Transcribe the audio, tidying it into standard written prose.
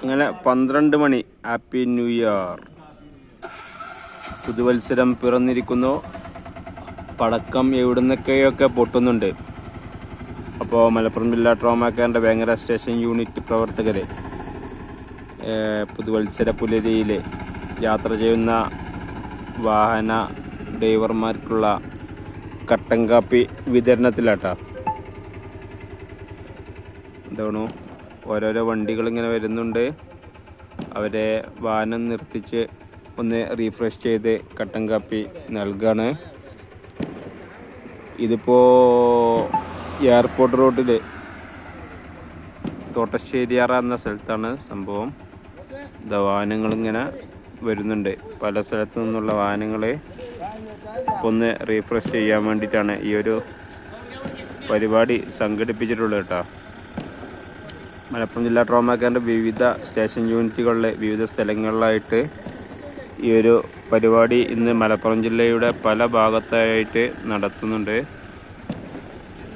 അങ്ങനെ 12 മണി. Happy new year. പുതുവത്സരം പിറന്നിരിക്കുന്നു. പടക്കം എവിടുന്നൊക്കെയൊക്കെ പൊട്ടുന്നുണ്ട്. അപ്പോൾ മലപ്പുറം ജില്ലാ ട്രോമാ കെയറിൻ്റെ വേങ്ങര സ്റ്റേഷൻ യൂണിറ്റ് പ്രവർത്തകർ പുതുവത്സര പുലരിയിൽ യാത്ര ചെയ്യുന്ന വാഹന ഡ്രൈവർമാർക്കുള്ള കട്ടൻ കാപ്പി വിതരണത്തിലാട്ടോ. എന്താണ് ഓരോരോ വണ്ടികളിങ്ങനെ വരുന്നുണ്ട്. അവരെ വാഹനം നിർത്തിച്ച് ഒന്ന് റീഫ്രഷ് ചെയ്ത് കട്ടൻ കാപ്പി നൽകുകയാണ്. ഇതിപ്പോൾ എയർപോർട്ട് റോഡിൽ തോട്ടശ്ശേരിയാറ എന്ന സ്ഥലത്താണ് സംഭവം. വാഹനങ്ങളിങ്ങനെ വരുന്നുണ്ട്. പല സ്ഥലത്തു നിന്നുള്ള വാഹനങ്ങൾ ഒന്ന് റീഫ്രഷ് ചെയ്യാൻ വേണ്ടിയിട്ടാണ് ഈ ഒരു പരിപാടി സംഘടിപ്പിച്ചിട്ടുള്ളത് കേട്ടോ. മലപ്പുറം ജില്ലാ ട്രോമാ കെയറിൻ്റെ വിവിധ സ്റ്റേഷൻ യൂണിറ്റുകളിലെ വിവിധ സ്ഥലങ്ങളിലായിട്ട് ഈ ഒരു പരിപാടി ഇന്ന് മലപ്പുറം ജില്ലയുടെ പല ഭാഗത്തായിട്ട് നടത്തുന്നുണ്ട്.